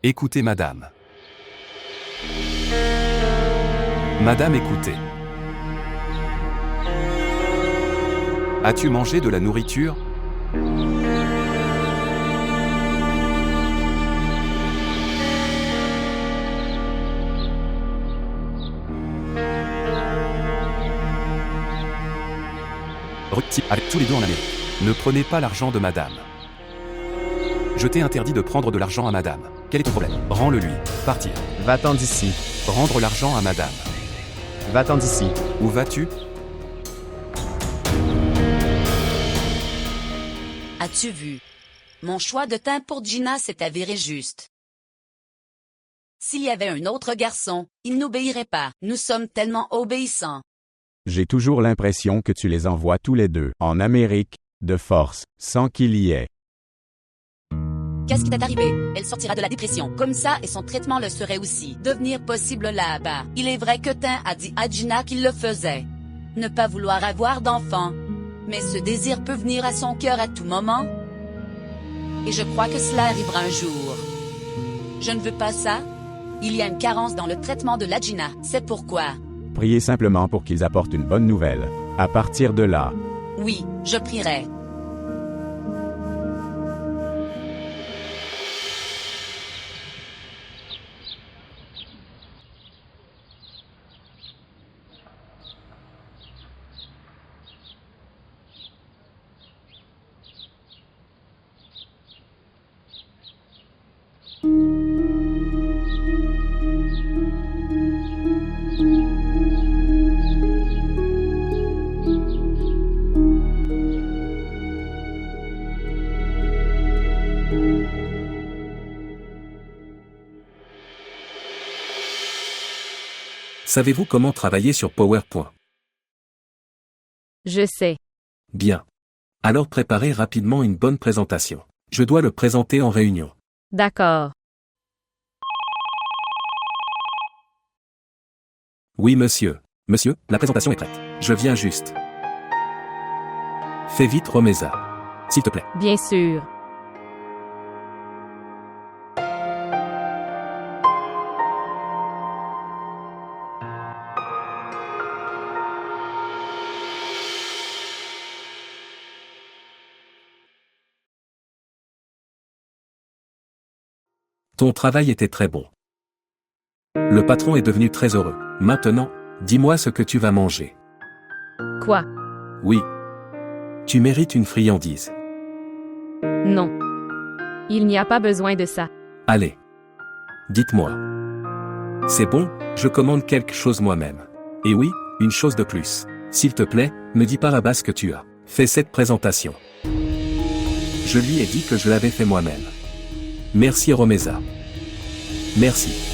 Écoutez, madame. Madame, écoutez. As-tu mangé de la nourriture? Avec tous les deux en Amérique. Ne prenez pas l'argent de madame. Je t'ai interdit de prendre de l'argent à madame. Quel est ton problème? Rends-le-lui. Partir. Va-t'en d'ici. Rendre l'argent à madame. Va-t'en d'ici. Où vas-tu? As-tu vu? Mon choix de teint pour Gina s'est avéré juste. S'il y avait un autre garçon, il n'obéirait pas. Nous sommes tellement obéissants. J'ai toujours l'impression que tu les envoies tous les deux en Amérique, de force, sans qu'il y ait. Qu'est-ce qui t'est arrivé? Elle sortira de la dépression. Comme ça, et son traitement le serait aussi. Devenir possible là-bas. Il est vrai que Tin a dit à Gina qu'il le faisait. Ne pas vouloir avoir d'enfant. Mais ce désir peut venir à son cœur à tout moment. Et je crois que cela arrivera un jour. Je ne veux pas ça. Il y a une carence dans le traitement de la Gina. C'est pourquoi. Priez simplement pour qu'ils apportent une bonne nouvelle. À partir de là, Oui, je prierai. Savez-vous comment travailler sur PowerPoint? Je sais. Bien. Alors préparez rapidement une bonne présentation. Je dois le présenter en réunion. D'accord. Oui, monsieur. Monsieur, la présentation est prête. Je viens juste. Fais vite, Romeza. S'il te plaît. Bien sûr. Ton travail était très bon. Le patron est devenu très heureux. Maintenant, dis-moi ce que tu vas manger. Quoi? Oui. Tu mérites une friandise. Non. Il n'y a pas besoin de ça. Allez. Dites-moi. C'est bon, je commande quelque chose moi-même. Et oui, une chose de plus. S'il te plaît, me dis pas là-bas ce que tu as fait cette présentation. Je lui ai dit que je l'avais fait moi-même. Merci, Romeza. Merci.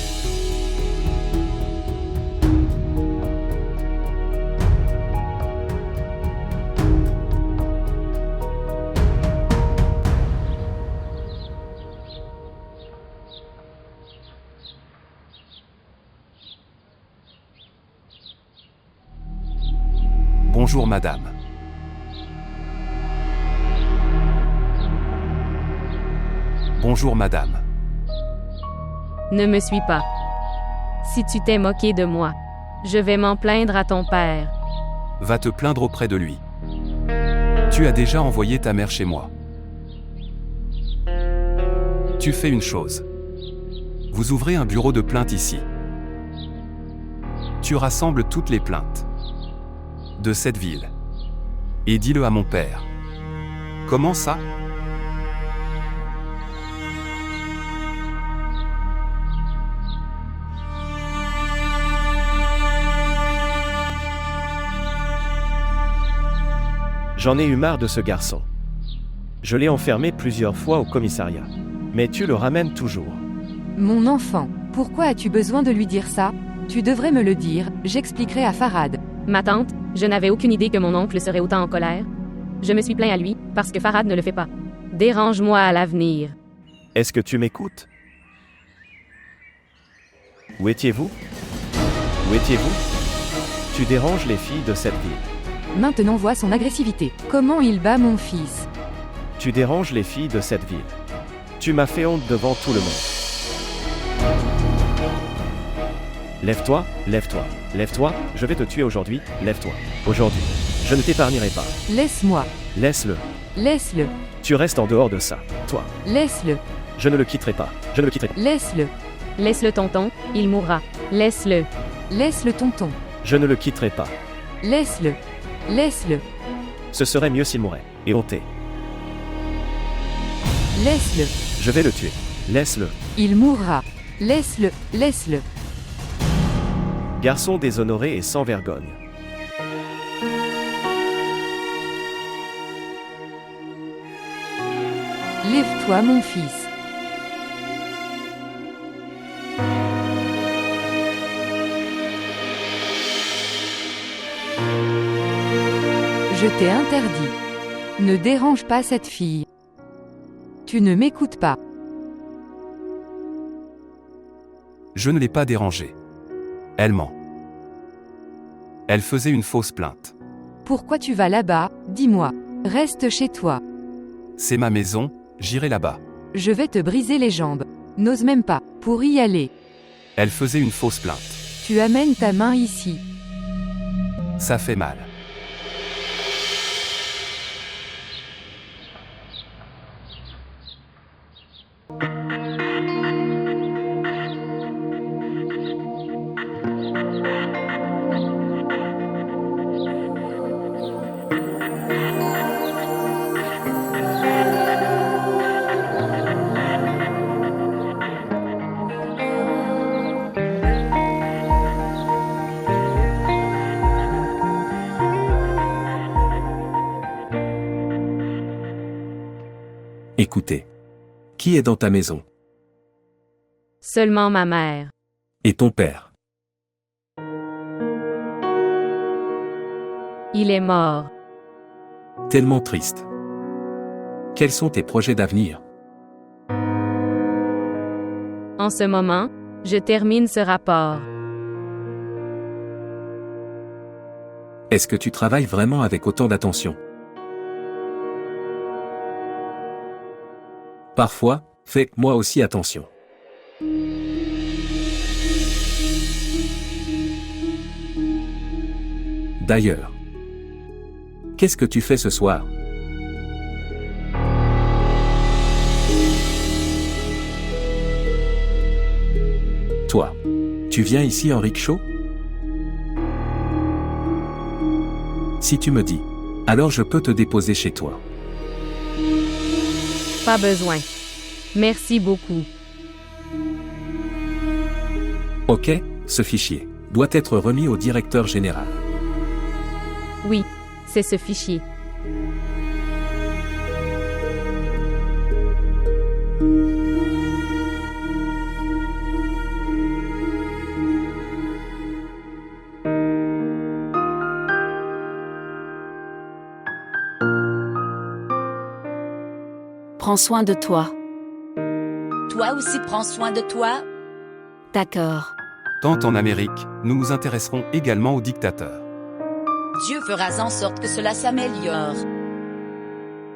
Bonjour, madame. Bonjour, madame. Ne me suis pas. Si tu t'es moqué de moi, je vais m'en plaindre à ton père. Va te plaindre auprès de lui. Tu as déjà envoyé ta mère chez moi. Tu fais une chose. Vous ouvrez un bureau de plainte ici. Tu rassembles toutes les plaintes de cette ville. Et dis-le à mon père. Comment ça? J'en ai eu marre de ce garçon. Je l'ai enfermé plusieurs fois au commissariat. Mais tu le ramènes toujours. Mon enfant, pourquoi as-tu besoin de lui dire ça? Tu devrais me le dire, j'expliquerai à Farhad. Ma tante, je n'avais aucune idée que mon oncle serait autant en colère. Je me suis plaint à lui, parce que Farhad ne le fait pas. Dérange-moi à l'avenir. Est-ce que tu m'écoutes? Où étiez-vous? Où étiez-vous? Tu déranges les filles de cette ville. Maintenant vois son agressivité. Comment il bat mon fils? Tu déranges les filles de cette ville. Tu m'as fait honte devant tout le monde. Lève-toi, lève-toi, lève-toi, je vais te tuer aujourd'hui, lève-toi. Aujourd'hui. Je ne t'épargnerai pas. Laisse-moi. Laisse-le. Laisse-le. Tu restes en dehors de ça. Toi. Laisse-le. Je ne le quitterai pas. Je ne le quitterai pas. Laisse-le. Laisse-le tonton, il mourra. Laisse-le. Laisse-le tonton. Je ne le quitterai pas. Laisse-le. Laisse-le. Ce serait mieux s'il mourait. Et ôté. Laisse-le. Je vais le tuer. Laisse-le. Il mourra. Laisse-le. Laisse-le. Garçon déshonoré et sans vergogne. Lève-toi mon fils. Je t'ai interdit. Ne dérange pas cette fille. Tu ne m'écoutes pas. Je ne l'ai pas dérangée. Elle ment. Elle faisait une fausse plainte. Pourquoi tu vas là-bas, dis-moi. Reste chez toi. C'est ma maison, j'irai là-bas. Je vais te briser les jambes. N'ose même pas, pour y aller. Elle faisait une fausse plainte. Tu amènes ta main ici. Ça fait mal. Écoutez. Qui est dans ta maison? Seulement ma mère. Et ton père? Il est mort. Tellement triste. Quels sont tes projets d'avenir? En ce moment, je termine ce rapport. Est-ce que tu travailles vraiment avec autant d'attention? Parfois, fais moi aussi attention. D'ailleurs, qu'est-ce que tu fais ce soir? Toi, tu viens ici en rickshaw? Si tu me dis, alors je peux te déposer chez toi. Pas besoin. Merci beaucoup. Ok, ce fichier doit être remis au directeur général. Oui, c'est ce fichier. Prends soin de toi. Toi aussi prends soin de toi. D'accord. Tant en Amérique, nous nous intéresserons également aux dictateurs. Dieu fera en sorte que cela s'améliore.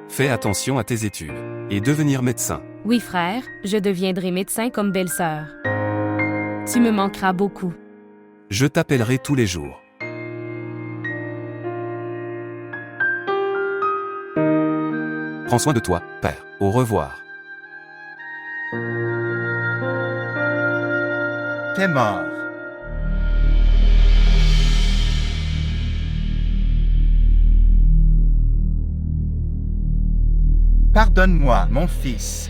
Fais attention à tes études. Et devenir médecin. Oui, frère, je deviendrai médecin comme belle-sœur. Tu me manqueras beaucoup. Je t'appellerai tous les jours. Prends soin de toi, père. Au revoir. T'es mort. Pardonne-moi, mon fils.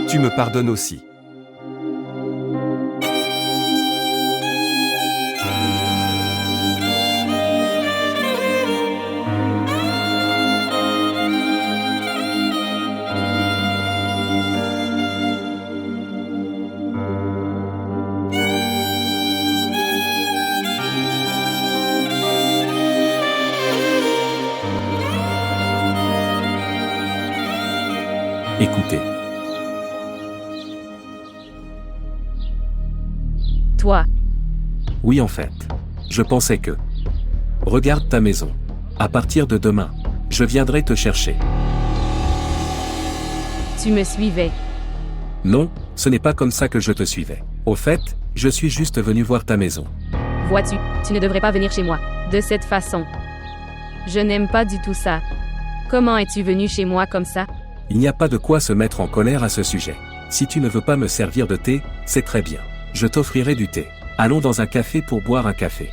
Tu me pardonnes aussi. Oui en fait. Je pensais que... Regarde ta maison. À partir de demain, je viendrai te chercher. Tu me suivais. Non, ce n'est pas comme ça que je te suivais. Au fait, je suis juste venu voir ta maison. Vois-tu, tu ne devrais pas venir chez moi, de cette façon. Je n'aime pas du tout ça. Comment es-tu venu chez moi comme ça? Il n'y a pas de quoi se mettre en colère à ce sujet. Si tu ne veux pas me servir de thé, c'est très bien. Je t'offrirai du thé. Allons dans un café pour boire un café.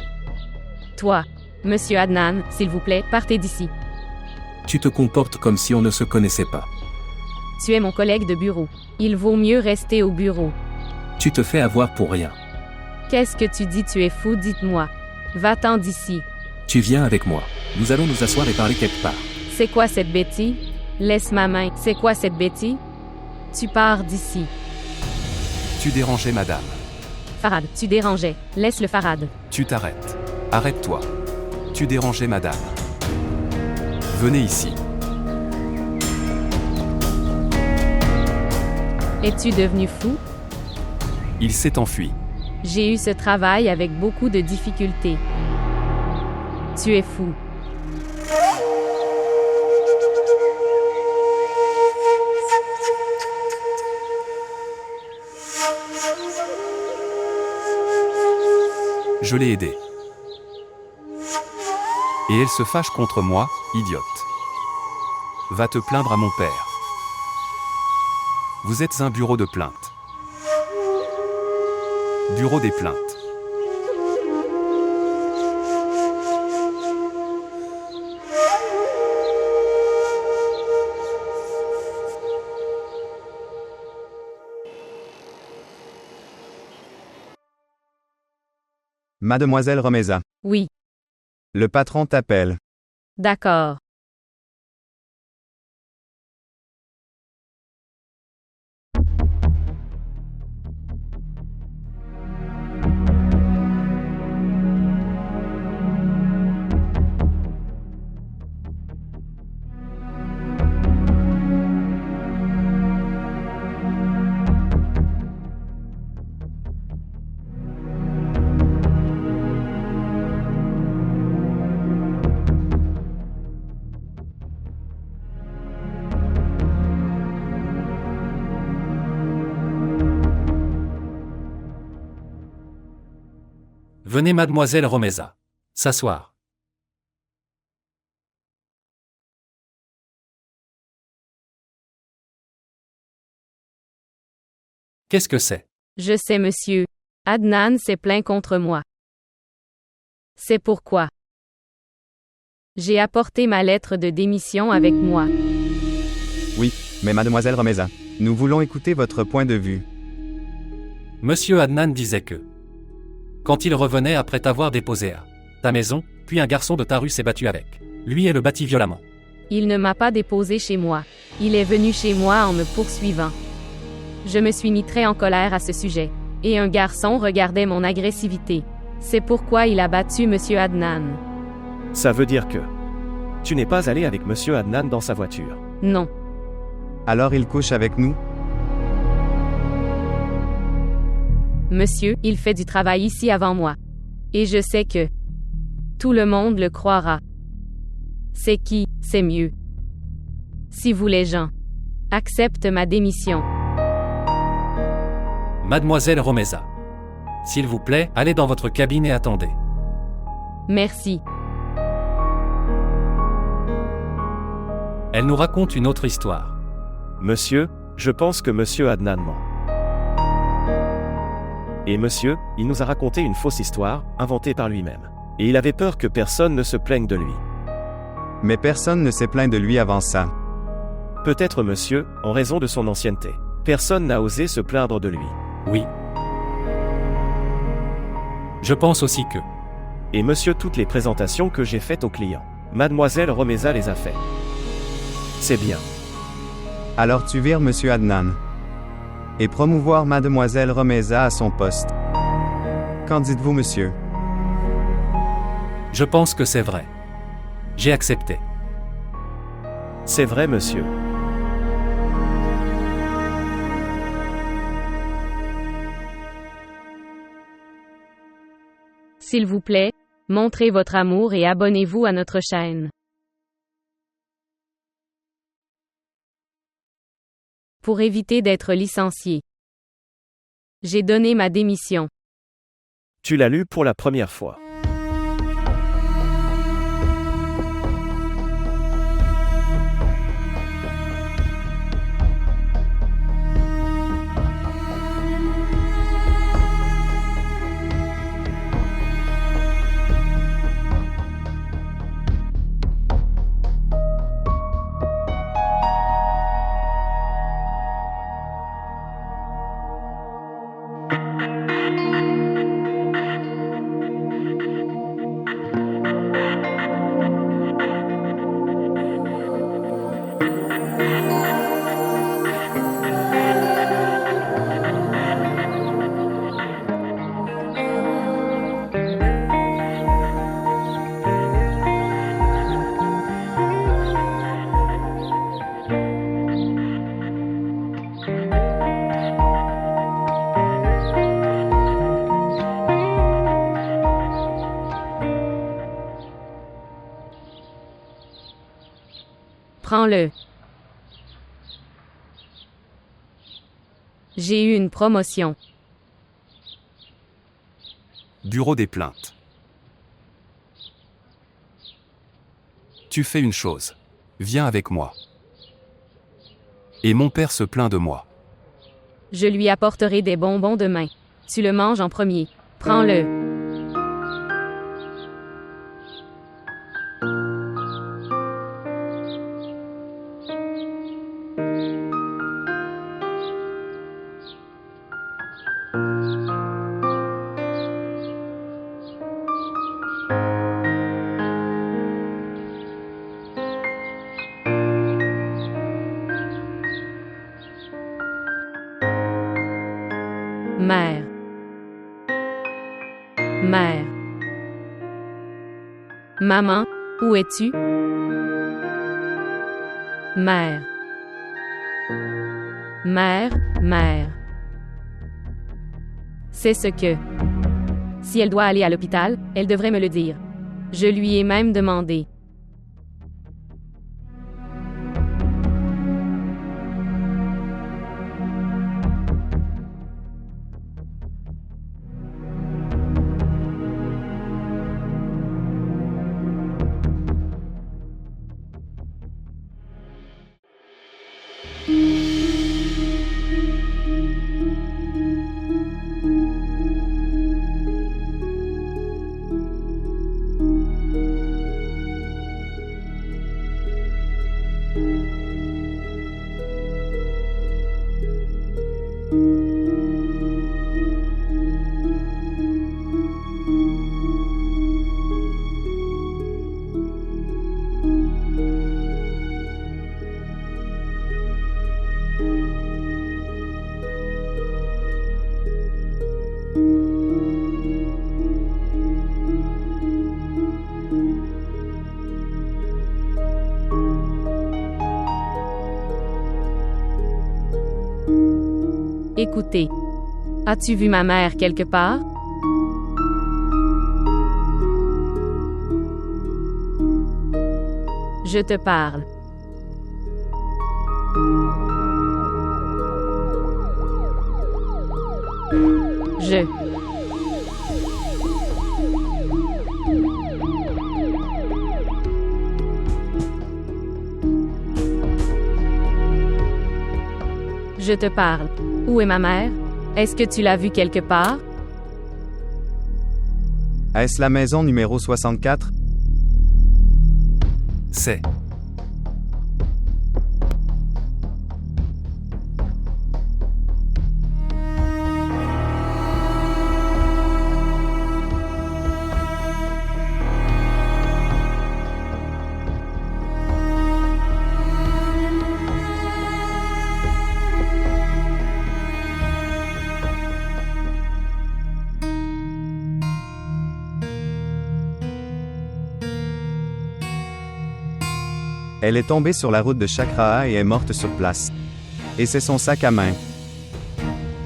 Toi, Monsieur Adnan, s'il vous plaît, partez d'ici. Tu te comportes comme si on ne se connaissait pas. Tu es mon collègue de bureau. Il vaut mieux rester au bureau. Tu te fais avoir pour rien. Qu'est-ce que tu dis? Tu es fou, dites-moi. Va-t'en d'ici. Tu viens avec moi. Nous allons nous asseoir et parler quelque part. C'est quoi cette bêtise? Laisse ma main. C'est quoi cette bêtise? Tu pars d'ici. Tu dérangeais madame. Farhad, tu dérangeais. Laisse le Farhad. Tu t'arrêtes. Arrête-toi. Tu dérangeais madame. Venez ici. Es-tu devenu fou? Il s'est enfui. J'ai eu ce travail avec beaucoup de difficultés. Tu es fou. Je l'ai aidée. Et elle se fâche contre moi, idiote. Va te plaindre à mon père. Vous êtes un bureau de plainte. Bureau des plaintes. Mademoiselle Romeza. Oui, Le patron t'appelle. d'accord. Venez mademoiselle Romeza. S'asseoir. Qu'est-ce que c'est? Je sais, monsieur. Adnan s'est plaint contre moi. C'est pourquoi j'ai apporté ma lettre de démission avec moi. Oui, mais mademoiselle Romeza, nous voulons écouter votre point de vue. Monsieur Adnan disait que quand il revenait après t'avoir déposé à ta maison, puis un garçon de ta rue s'est battu avec lui et le battit violemment. Il ne m'a pas déposé chez moi. Il est venu chez moi en me poursuivant. Je me suis mis très en colère à ce sujet. Et un garçon regardait mon agressivité. C'est pourquoi il a battu Monsieur Adnan. Ça veut dire que tu n'es pas allé avec Monsieur Adnan dans sa voiture. Non. Alors il couche avec nous? Monsieur, il fait du travail ici avant moi. Et je sais que tout le monde le croira. C'est qui, c'est mieux. Si vous les gens acceptent ma démission. Mademoiselle Romeza. S'il vous plaît, allez dans votre cabine et attendez. Merci. Elle nous raconte une autre histoire. Monsieur, je pense que Monsieur Adnan ment. Et monsieur, il nous a raconté une fausse histoire, inventée par lui-même. Et il avait peur que personne ne se plaigne de lui. Mais personne ne s'est plaint de lui avant ça. Peut-être monsieur, en raison de son ancienneté. Personne n'a osé se plaindre de lui. Oui. Je pense aussi que... Et monsieur, toutes les présentations que j'ai faites aux clients, mademoiselle Romeza les a fait. C'est bien. Alors tu vires Monsieur Adnan. Et promouvoir mademoiselle Romeza à son poste. Qu'en dites-vous, monsieur? Je pense que c'est vrai. J'ai accepté. C'est vrai, monsieur. S'il vous plaît, montrez votre amour et abonnez-vous à notre chaîne. Pour éviter d'être licencié. J'ai donné ma démission. Tu l'as lu pour la première fois. Prends-le. J'ai eu une promotion. Bureau des plaintes. Tu fais une chose. Viens avec moi. Et mon père se plaint de moi. Je lui apporterai des bonbons demain. Tu le manges en premier. Prends-le. Mère. Mère. Maman, où es-tu? Mère. Mère, mère. C'est ce que. Si elle doit aller à l'hôpital, elle devrait me le dire. Je lui ai même demandé. Écoutez. As-tu vu ma mère quelque part? Je te parle. Je te parle. Où est ma mère? Est-ce que tu l'as vue quelque part? Est-ce la maison numéro 64? C'est. Elle est tombée sur la route de Chakraha et est morte sur place. Et c'est son sac à main.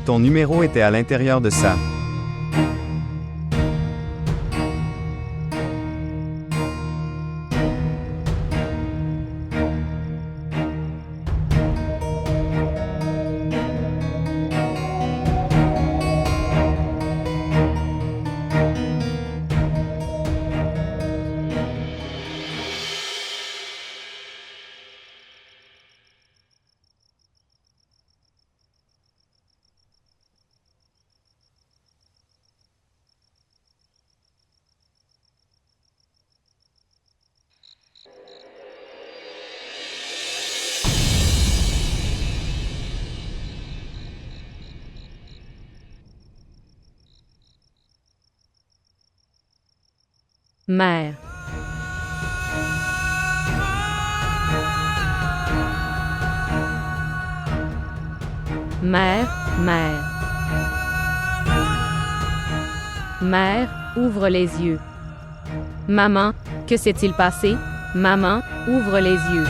Ton numéro était à l'intérieur de ça. Mère. Mère, mère. Mère, ouvre les yeux. Maman, que s'est-il passé? Maman, ouvre les yeux.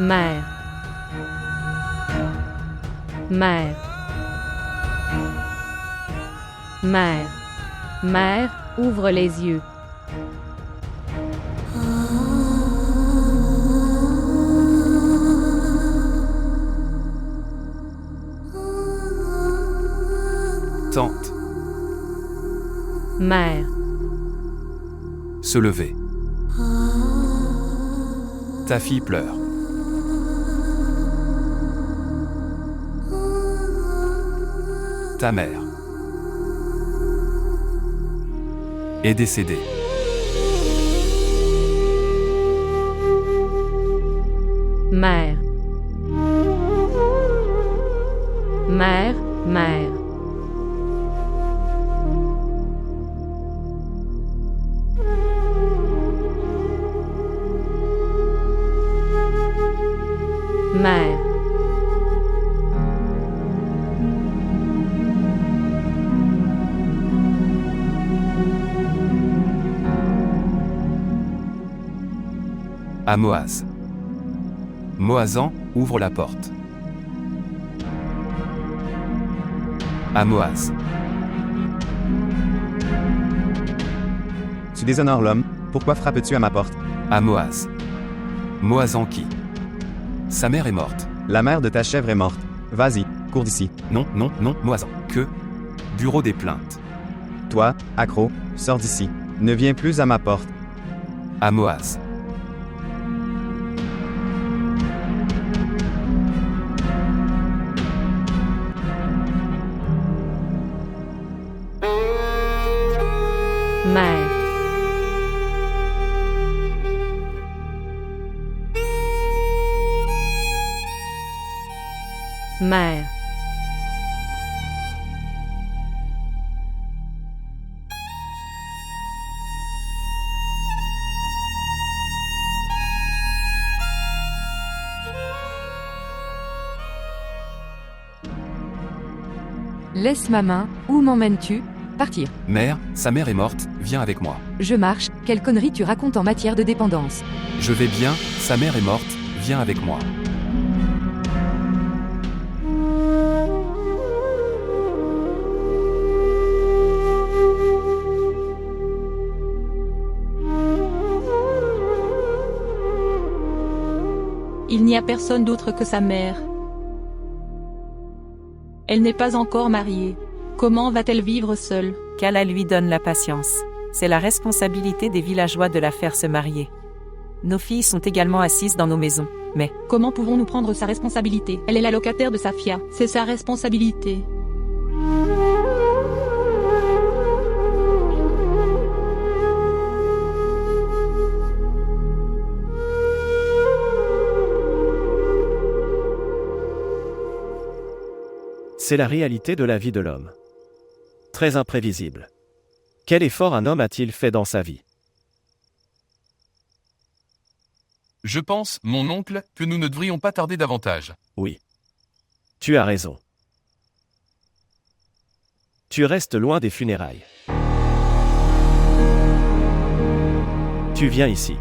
Mère. Mère. Mère. Mère, ouvre les yeux. Tante. Mère. Se lever. Ta fille pleure. Ta mère est décédée. Mère. Mère, mère. Mère. À Moaz. Moazan, ouvre la porte. À Moaz. Tu déshonores l'homme, pourquoi frappes-tu à ma porte? À Moaz. Moazan qui? Sa mère est morte. La mère de ta chèvre est morte. Vas-y, cours d'ici. Non, non, non, Moazan. Que? Bureau des plaintes. Toi, accro, sors d'ici. Ne viens plus à ma porte. À Moaz. Mère. Mère. Laisse ma main, où m'emmènes-tu? Partir. Mère, sa mère est morte, viens avec moi. Je marche, quelle connerie tu racontes en matière de dépendance? Je vais bien, sa mère est morte, viens avec moi. Il n'y a personne d'autre que sa mère. Elle n'est pas encore mariée. Comment va-t-elle vivre seule? Qu'Allah lui donne la patience. C'est la responsabilité des villageois de la faire se marier. Nos filles sont également assises dans nos maisons, mais... Comment pouvons-nous prendre sa responsabilité? Elle est la locataire de Safia. C'est sa responsabilité. C'est la réalité de la vie de l'homme. Très imprévisible. Quel effort un homme a-t-il fait dans sa vie? Je pense, mon oncle, que nous ne devrions pas tarder davantage. Oui. Tu as raison. Tu restes loin des funérailles. Tu viens ici.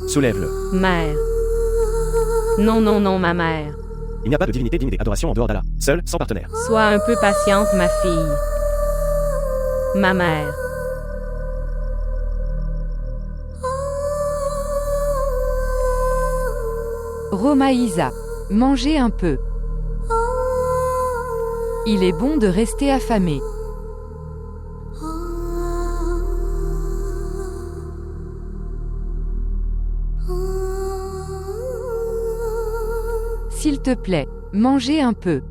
Soulève-le. Mère. Non, non, non, ma mère. Il n'y a pas de divinité digne d'adoration en dehors d'Allah, seul, sans partenaire. Sois un peu patiente, ma fille. Ma mère. Romaïsa. Mangez un peu. Il est bon de rester affamé. S'il te plaît, mangez un peu.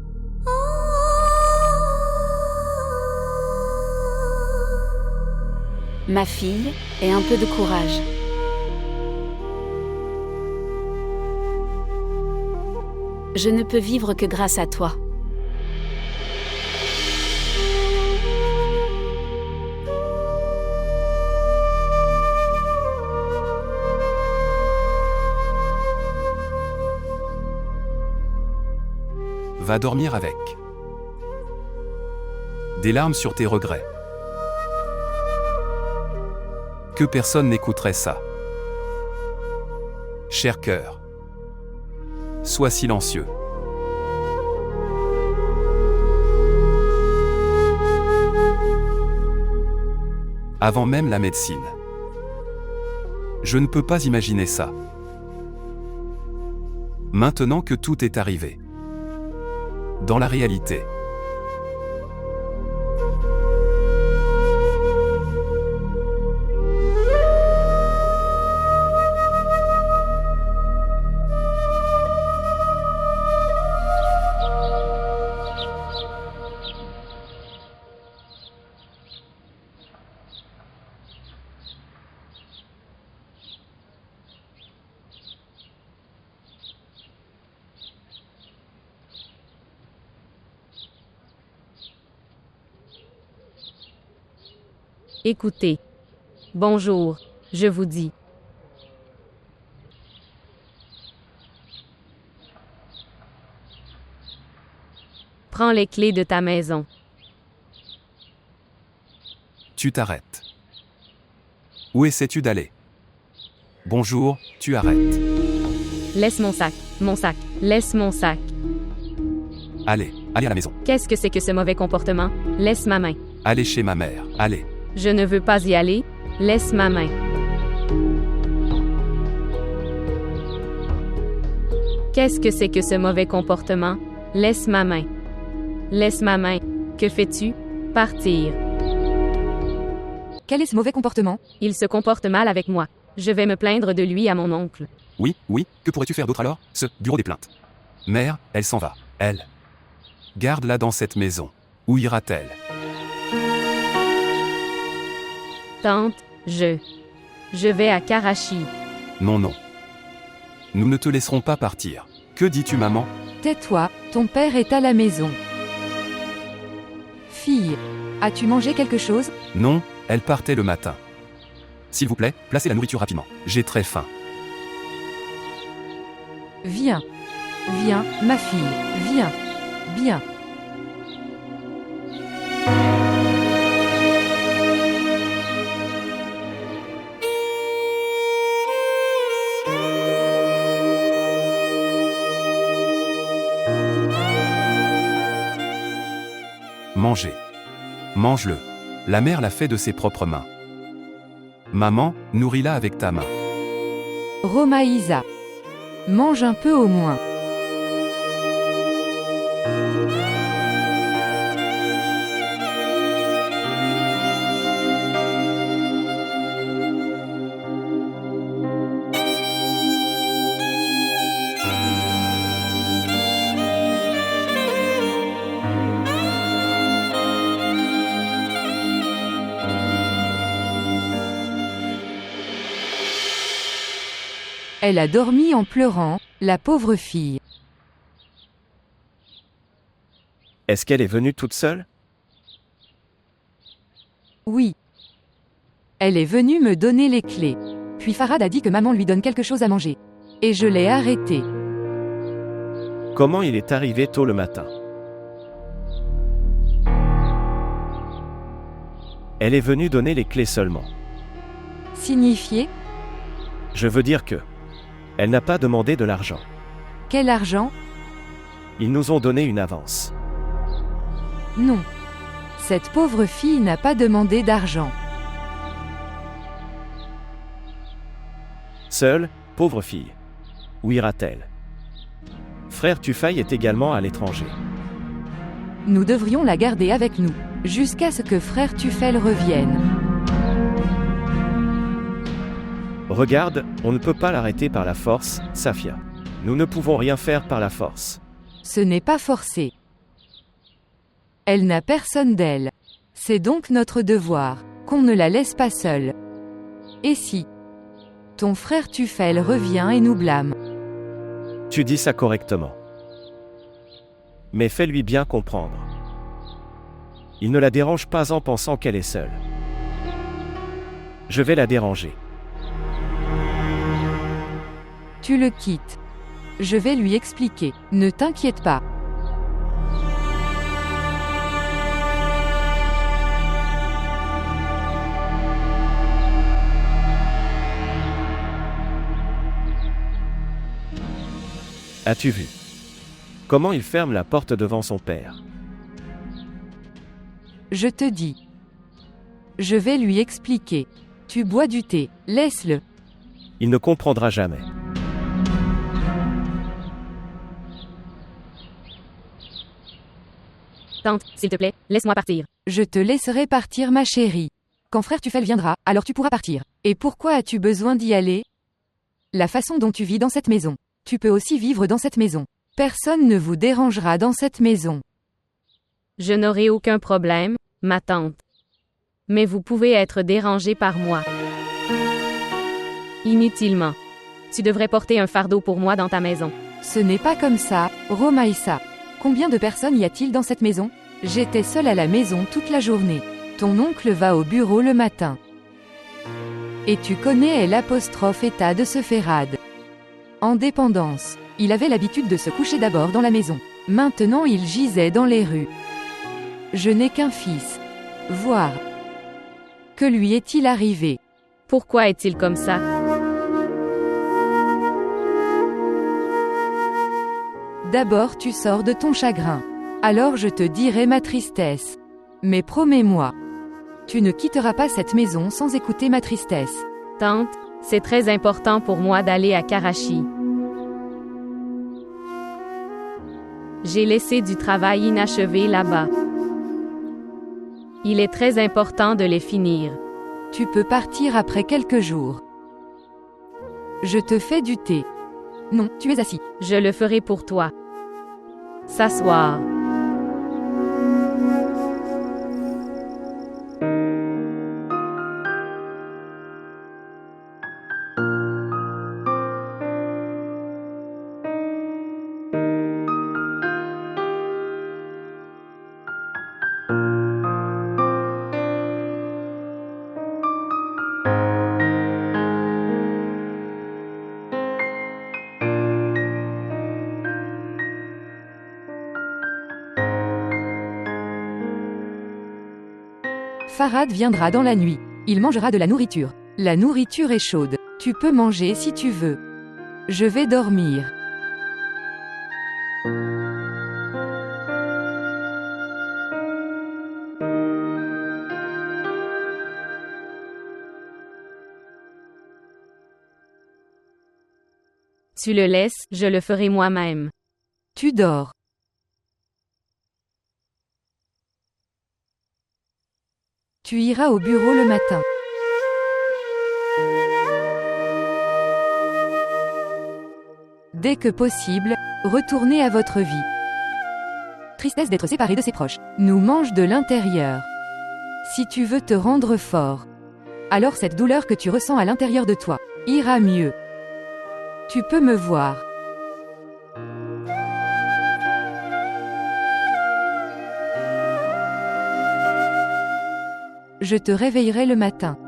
Ma fille, aie un peu de courage. Je ne peux vivre que grâce à toi. Va dormir avec. Des larmes sur tes regrets. Que personne n'écouterait ça. Cher cœur. Sois silencieux. Avant même la médecine. Je ne peux pas imaginer ça. Maintenant que tout est arrivé. Dans la réalité. Écoutez. Bonjour, je vous dis. Prends les clés de ta maison. Tu t'arrêtes. Où essaies-tu d'aller? Bonjour, tu arrêtes. Laisse mon sac, laisse mon sac. Allez à la maison. Qu'est-ce que c'est que ce mauvais comportement? Laisse ma main. Allez chez ma mère, allez. Je ne veux pas y aller, laisse ma main. Qu'est-ce que c'est que ce mauvais comportement? Laisse ma main. Laisse ma main. Que fais-tu? Partir. Quel est ce mauvais comportement? Il se comporte mal avec moi. Je vais me plaindre de lui à mon oncle. Oui, que pourrais-tu faire d'autre alors? Ce bureau des plaintes. Mère, elle s'en va. Elle. Garde-la dans cette maison. Où ira-t-elle? Tante, je vais à Karachi. Non. Nous ne te laisserons pas partir. Que dis-tu, maman? Tais-toi, ton père est à la maison. Fille, as-tu mangé quelque chose? Non, elle partait le matin. S'il vous plaît, placez la nourriture rapidement. J'ai très faim. Viens, ma fille, viens, bien. Mangez. Mange-le. La mère l'a fait de ses propres mains. Maman, nourris-la avec ta main. Romaïsa. Mange un peu au moins. Elle a dormi en pleurant, la pauvre fille. Est-ce qu'elle est venue toute seule? Oui. Elle est venue me donner les clés. Puis Farhad a dit que maman lui donne quelque chose à manger. Et je l'ai arrêtée. Comment il est arrivé tôt le matin? Elle est venue donner les clés seulement. Signifié? Je veux dire que... Elle n'a pas demandé de l'argent. Quel argent? Ils nous ont donné une avance. Non. Cette pauvre fille n'a pas demandé d'argent. Seule, pauvre fille. Où ira-t-elle? Frère Tufail est également à l'étranger. Nous devrions la garder avec nous, jusqu'à ce que frère Tufail revienne. Regarde, on ne peut pas l'arrêter par la force, Safia. Nous ne pouvons rien faire par la force. Ce n'est pas forcé. Elle n'a personne d'elle. C'est donc notre devoir, qu'on ne la laisse pas seule. Et si ton frère Tufail revient et nous blâme? Tu dis ça correctement. Mais fais-lui bien comprendre. Il ne la dérange pas en pensant qu'elle est seule. Je vais la déranger. Tu le quittes. Je vais lui expliquer. Ne t'inquiète pas. As-tu vu comment il ferme la porte devant son père? Je te dis. Je vais lui expliquer. Tu bois du thé, laisse-le. Il ne comprendra jamais. Tante, s'il te plaît, laisse-moi partir. Je te laisserai partir, ma chérie. Quand frère Tuffel viendra, alors tu pourras partir. Et pourquoi as-tu besoin d'y aller? La façon dont tu vis dans cette maison. Tu peux aussi vivre dans cette maison. Personne ne vous dérangera dans cette maison. Je n'aurai aucun problème, ma tante. Mais vous pouvez être dérangé par moi. Inutilement. Tu devrais porter un fardeau pour moi dans ta maison. Ce n'est pas comme ça, Romaïssa. Combien de personnes y a-t-il dans cette maison? J'étais seule à la maison toute la journée. Ton oncle va au bureau le matin. Et tu connais l'apostrophe état de ce Ferrad. En dépendance. Il avait l'habitude de se coucher d'abord dans la maison. Maintenant il gisait dans les rues. Je n'ai qu'un fils. Voir. Que lui est-il arrivé? Pourquoi est-il comme ça? D'abord tu sors de ton chagrin. Alors je te dirai ma tristesse. Mais promets-moi. Tu ne quitteras pas cette maison sans écouter ma tristesse. Tante, c'est très important pour moi d'aller à Karachi. J'ai laissé du travail inachevé là-bas. Il est très important de les finir. Tu peux partir après quelques jours. Je te fais du thé. Non, tu es assis. Je le ferai pour toi. S'asseoir. Farhad viendra dans la nuit. Il mangera de la nourriture. La nourriture est chaude. Tu peux manger si tu veux. Je vais dormir. Tu le laisses, je le ferai moi-même. Tu dors. Tu iras au bureau le matin. Dès que possible, retournez à votre vie. Tristesse d'être séparé de ses proches. Nous mange de l'intérieur. Si tu veux te rendre fort, alors cette douleur que tu ressens à l'intérieur de toi ira mieux. Tu peux me voir. Je te réveillerai le matin.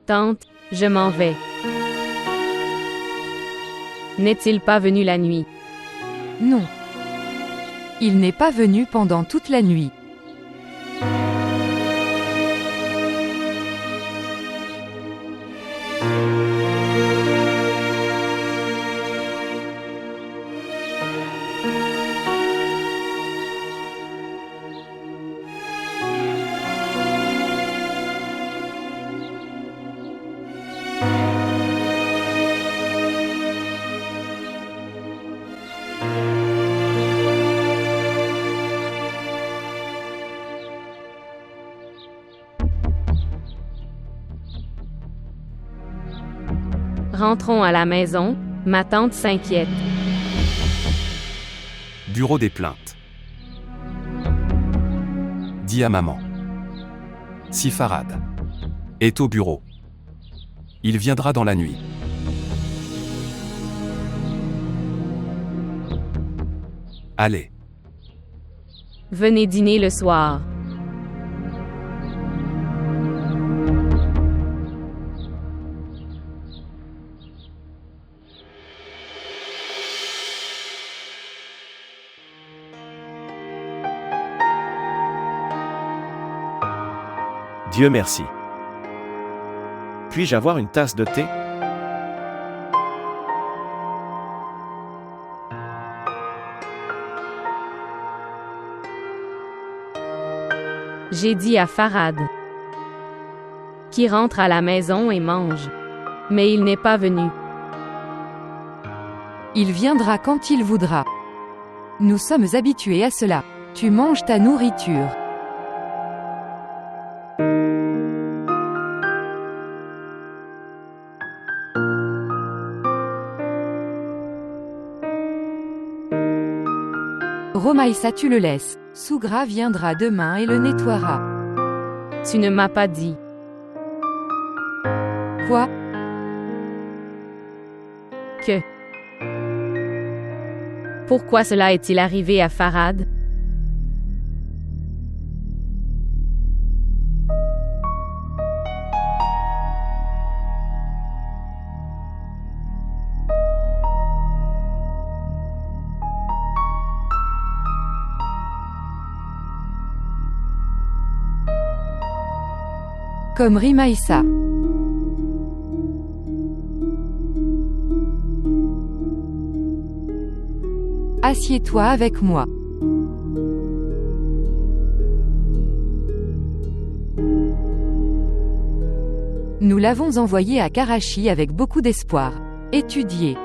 Tante, je m'en vais. N'est-il pas venu la nuit? Non. Il n'est pas venu pendant toute la nuit. Rentrons à la maison, ma tante s'inquiète. Bureau des plaintes. Dis à maman. Si Farhad est au bureau, il viendra dans la nuit. Allez. Venez dîner le soir. Dieu merci. Puis-je avoir une tasse de thé? J'ai dit à Farhad qui rentre à la maison et mange. Mais il n'est pas venu. Il viendra quand il voudra. Nous sommes habitués à cela. Tu manges ta nourriture. Romaïssa, tu le laisses. Sougra viendra demain et le nettoiera. Tu ne m'as pas dit. Quoi? Que? Pourquoi cela est-il arrivé à Farhad? Comme Rimaïssa. Assieds-toi avec moi. Nous l'avons envoyé à Karachi avec beaucoup d'espoir. Étudier.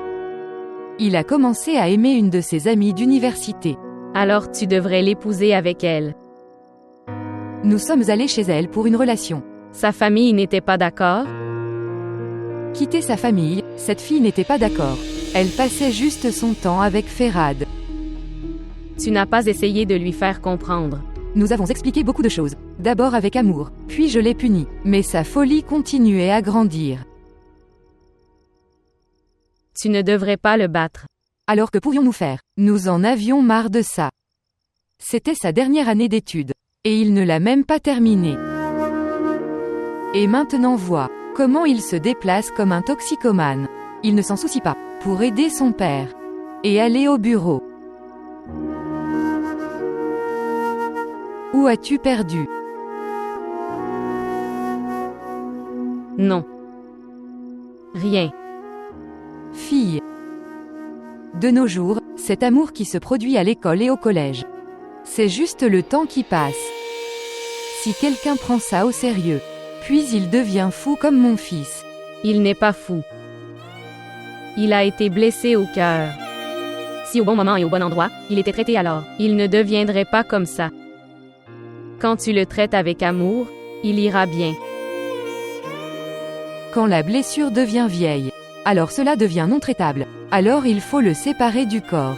Il a commencé à aimer une de ses amies d'université. Alors tu devrais l'épouser avec elle. Nous sommes allés chez elle pour une relation. Sa famille n'était pas d'accord? Quitter sa famille, cette fille n'était pas d'accord. Elle passait juste son temps avec Farhad. Tu n'as pas essayé de lui faire comprendre. Nous avons expliqué beaucoup de choses. D'abord avec amour, puis je l'ai puni. Mais sa folie continuait à grandir. Tu ne devrais pas le battre. Alors que pouvions-nous faire? Nous en avions marre de ça. C'était sa dernière année d'études. Et il ne l'a même pas terminée. Et maintenant vois comment il se déplace comme un toxicomane. Il ne s'en soucie pas. Pour aider son père. Et aller au bureau. Où as-tu perdu? Non. Rien. Fille. De nos jours, cet amour qui se produit à l'école et au collège. C'est juste le temps qui passe. Si quelqu'un prend ça au sérieux, puis il devient fou comme mon fils. Il n'est pas fou. Il a été blessé au cœur. Si au bon moment et au bon endroit, il était traité alors, il ne deviendrait pas comme ça. Quand tu le traites avec amour, il ira bien. Quand la blessure devient vieille, alors cela devient non traitable. Alors il faut le séparer du corps.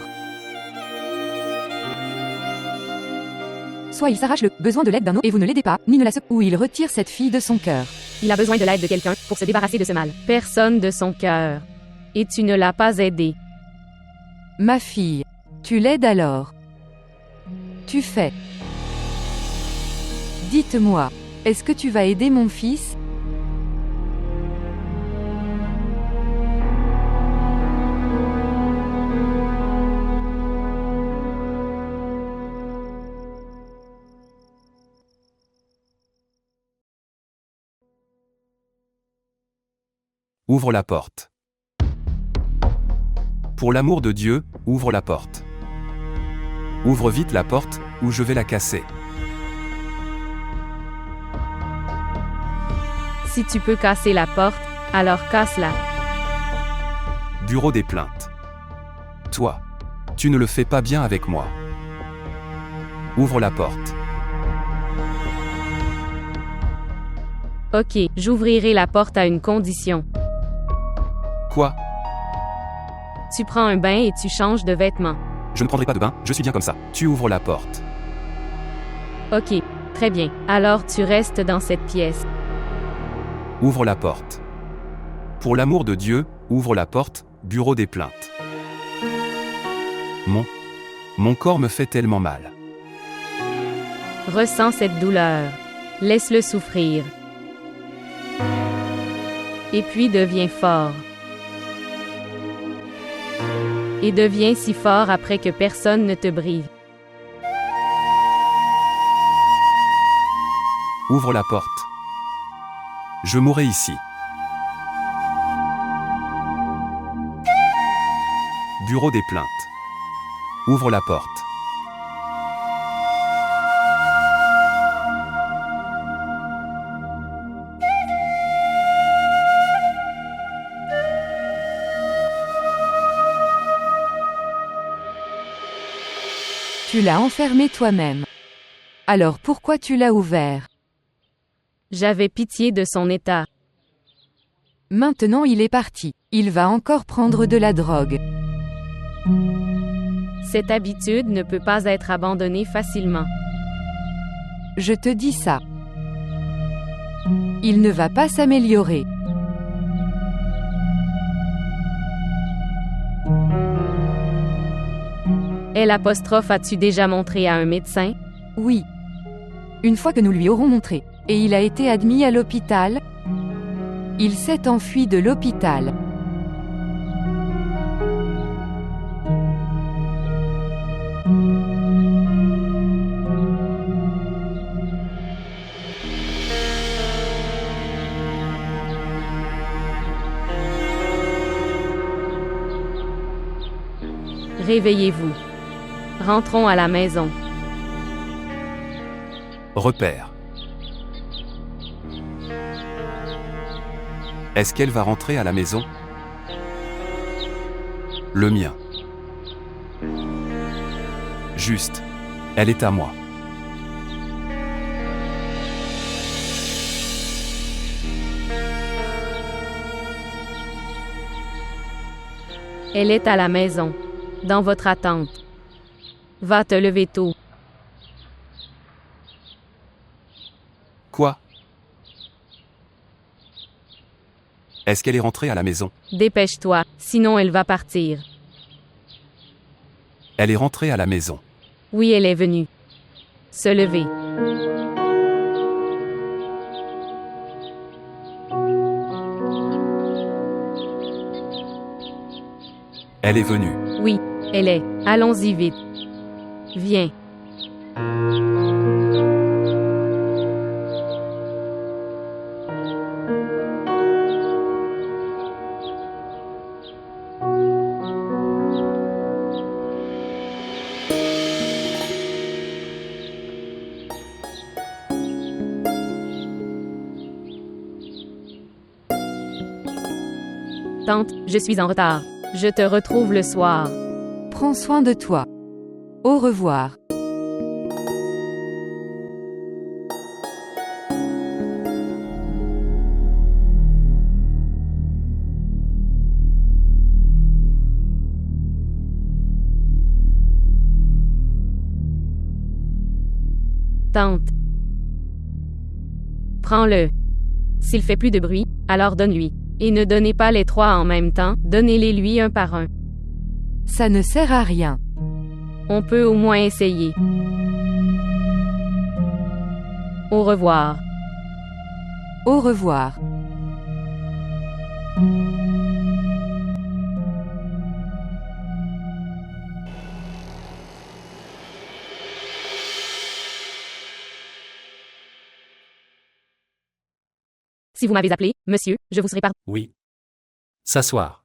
Soit il s'arrache le besoin de l'aide d'un autre et vous ne l'aidez pas, ni ne la ou il retire cette fille de son cœur. Il a besoin de l'aide de quelqu'un pour se débarrasser de ce mal. Personne de son cœur. Et tu ne l'as pas aidé. Ma fille. Tu l'aides alors. Tu fais. Dites-moi, est-ce que tu vas aider mon fils? Ouvre la porte. Pour l'amour de Dieu, ouvre la porte. Ouvre vite la porte, ou je vais la casser. Si tu peux casser la porte, alors casse-la. Bureau des plaintes. Toi. Tu ne le fais pas bien avec moi. Ouvre la porte. Ok, j'ouvrirai la porte à une condition. Quoi? Tu prends un bain et tu changes de vêtements. Je ne prendrai pas de bain, je suis bien comme ça. Tu ouvres la porte. Ok, très bien. Alors tu restes dans cette pièce. Ouvre la porte. Pour l'amour de Dieu, ouvre la porte, bureau des plaintes. Mon corps me fait tellement mal. Ressens cette douleur. Laisse-le souffrir. Et puis deviens fort. Et deviens si fort après que personne ne te brise. Ouvre la porte. Je mourrai ici. Bureau des plaintes. Ouvre la porte. Tu l'as enfermé toi-même. Alors pourquoi tu l'as ouvert? J'avais pitié de son état. Maintenant il est parti. Il va encore prendre de la drogue. Cette habitude ne peut pas être abandonnée facilement. Je te dis ça. Il ne va pas s'améliorer. As-tu déjà montré à un médecin? Oui. Une fois que nous lui aurons montré, et il a été admis à l'hôpital, il s'est enfui de l'hôpital. Réveillez-vous. Rentrons à la maison. Repère. Est-ce qu'elle va rentrer à la maison? Le mien. Juste. Elle est à moi. Elle est à la maison. Dans votre attente. Va te lever tôt. Quoi? Est-ce qu'elle est rentrée à la maison? Dépêche-toi, sinon elle va partir. Elle est rentrée à la maison. Oui, elle est venue. Se lever. Elle est venue. Oui, elle est. Allons-y vite. Viens. Tante, je suis en retard. Je te retrouve le soir. Prends soin de toi. Au revoir. Tante. Prends-le. S'il fait plus de bruit, alors donne-lui. Et ne donnez pas les trois en même temps, donnez-les lui un par un. Ça ne sert à rien. On peut au moins essayer. Au revoir. Au revoir. Si vous m'avez appelé, monsieur, je vous serai pardonné. Oui. S'asseoir.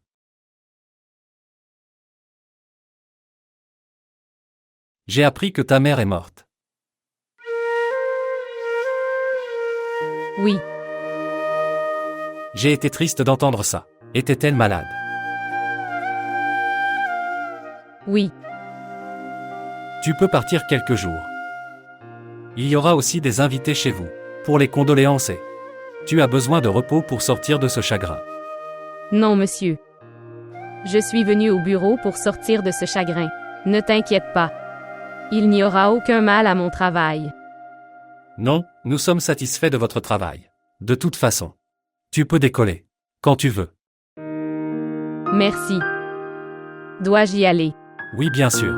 J'ai appris que ta mère est morte. Oui. J'ai été triste d'entendre ça. Était-elle malade? Oui. Tu peux partir quelques jours. Il y aura aussi des invités chez vous. Pour les condoléances et... Tu as besoin de repos pour sortir de ce chagrin. Non, monsieur. Je suis venu au bureau pour sortir de ce chagrin. Ne t'inquiète pas. Il n'y aura aucun mal à mon travail. Non, nous sommes satisfaits de votre travail. De toute façon. Tu peux décoller. Quand tu veux. Merci. Dois-je y aller? Oui, bien sûr.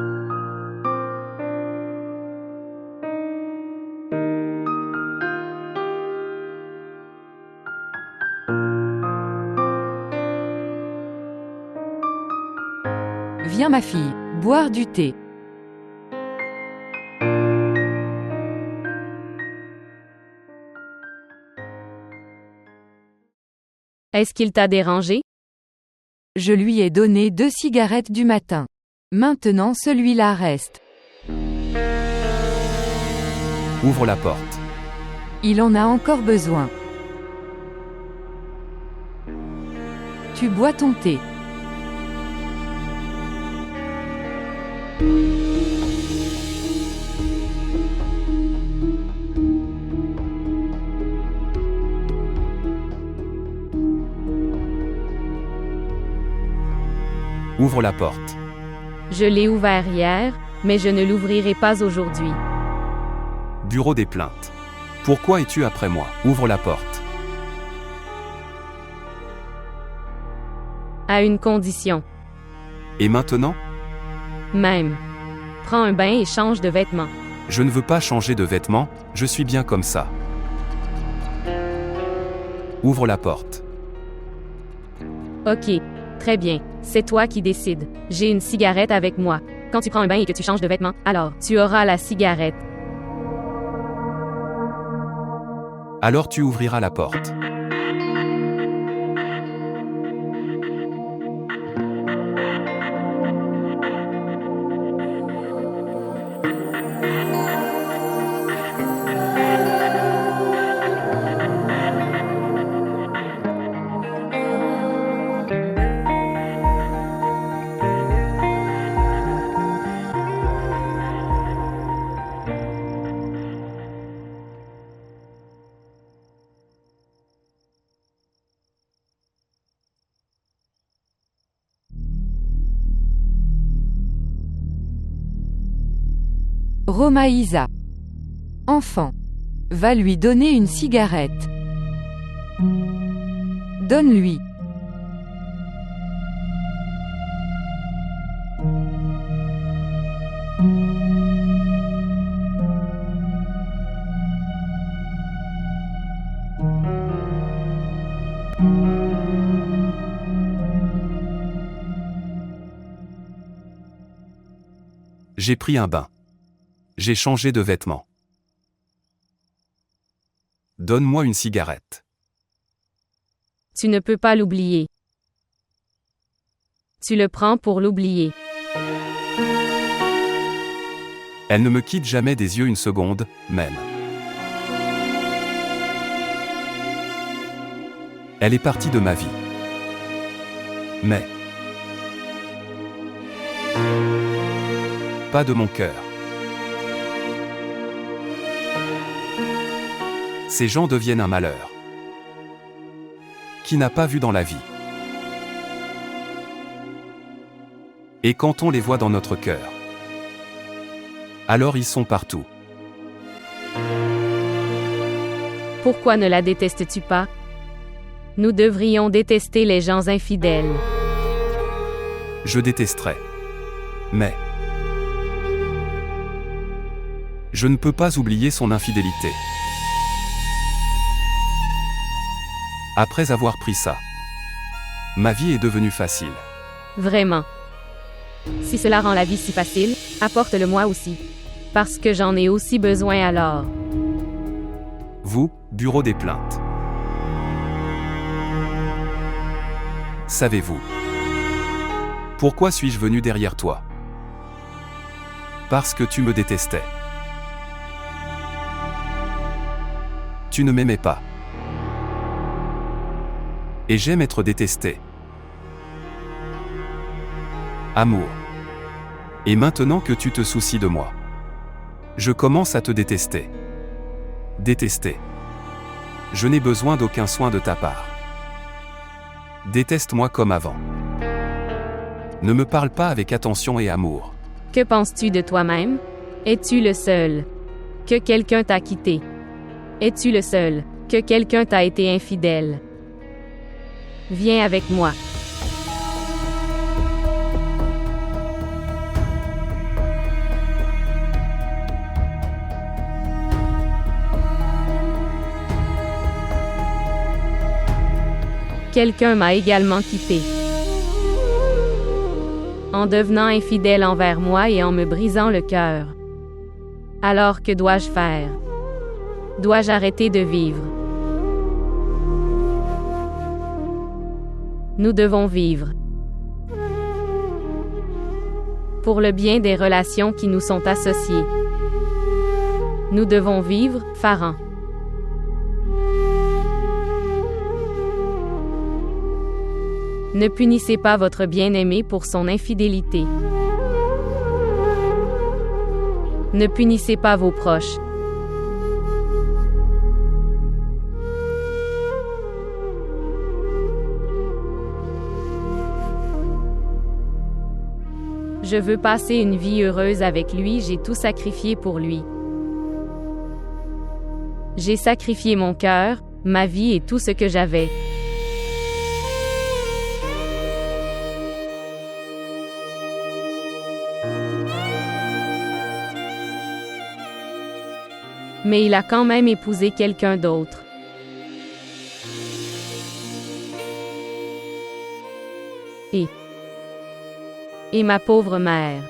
Viens ma fille, boire du thé. Est-ce qu'il t'a dérangé? Je lui ai donné 2 cigarettes du matin. Maintenant celui-là reste. Ouvre la porte. Il en a encore besoin. Tu bois ton thé. Ouvre la porte. Je l'ai ouvert hier, mais je ne l'ouvrirai pas aujourd'hui. Bureau des plaintes. Pourquoi es-tu après moi? Ouvre la porte. À une condition. Et maintenant? Même. Prends un bain et change de vêtements. Je ne veux pas changer de vêtements, je suis bien comme ça. Ouvre la porte. Ok. Très bien. C'est toi qui décides. J'ai une cigarette avec moi. Quand tu prends un bain et que tu changes de vêtements, alors tu auras la cigarette. Alors tu ouvriras la porte. Romaïsa. Enfant. Va lui donner une cigarette. Donne-lui. J'ai pris un bain. J'ai changé de vêtements. Donne-moi une cigarette. Tu ne peux pas l'oublier. Tu le prends pour l'oublier. Elle ne me quitte jamais des yeux une seconde, même. Elle est partie de ma vie. Mais pas de mon cœur. Ces gens deviennent un malheur. Qui n'a pas vu dans la vie? Et quand on les voit dans notre cœur, alors ils sont partout. Pourquoi ne la détestes-tu pas? Nous devrions détester les gens infidèles. Je détesterais. Mais je ne peux pas oublier son infidélité. Après avoir pris ça, ma vie est devenue facile. Vraiment. Si cela rend la vie si facile, apporte-le-moi aussi. Parce que j'en ai aussi besoin alors. Vous, bureau des plaintes. Savez-vous pourquoi suis-je venu derrière toi? Parce que tu me détestais. Tu ne m'aimais pas. Et j'aime être détesté. Amour. Et maintenant que tu te soucies de moi, je commence à te détester. Détester. Je n'ai besoin d'aucun soin de ta part. Déteste-moi comme avant. Ne me parle pas avec attention et amour. Que penses-tu de toi-même? Es-tu le seul? Que quelqu'un t'a quitté? Es-tu le seul? Que quelqu'un t'a été infidèle? Viens avec moi. Quelqu'un m'a également quitté. En devenant infidèle envers moi et en me brisant le cœur. Alors que dois-je faire? Dois-je arrêter de vivre? Nous devons vivre. Pour le bien des relations qui nous sont associées. Nous devons vivre, Pharan. Ne punissez pas votre bien-aimé pour son infidélité. Ne punissez pas vos proches. Je veux passer une vie heureuse avec lui, j'ai tout sacrifié pour lui. J'ai sacrifié mon cœur, ma vie et tout ce que j'avais. Mais il a quand même épousé quelqu'un d'autre. Et ma pauvre mère.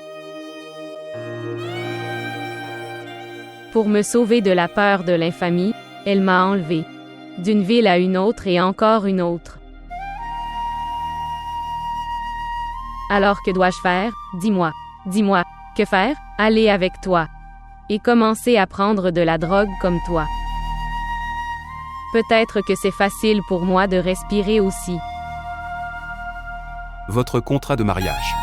Pour me sauver de la peur de l'infamie, elle m'a enlevé. D'une ville à une autre et encore une autre. Alors que dois-je faire? Dis-moi. Dis-moi. Que faire? Aller avec toi. Et commencer à prendre de la drogue comme toi. Peut-être que c'est facile pour moi de respirer aussi. Votre contrat de mariage.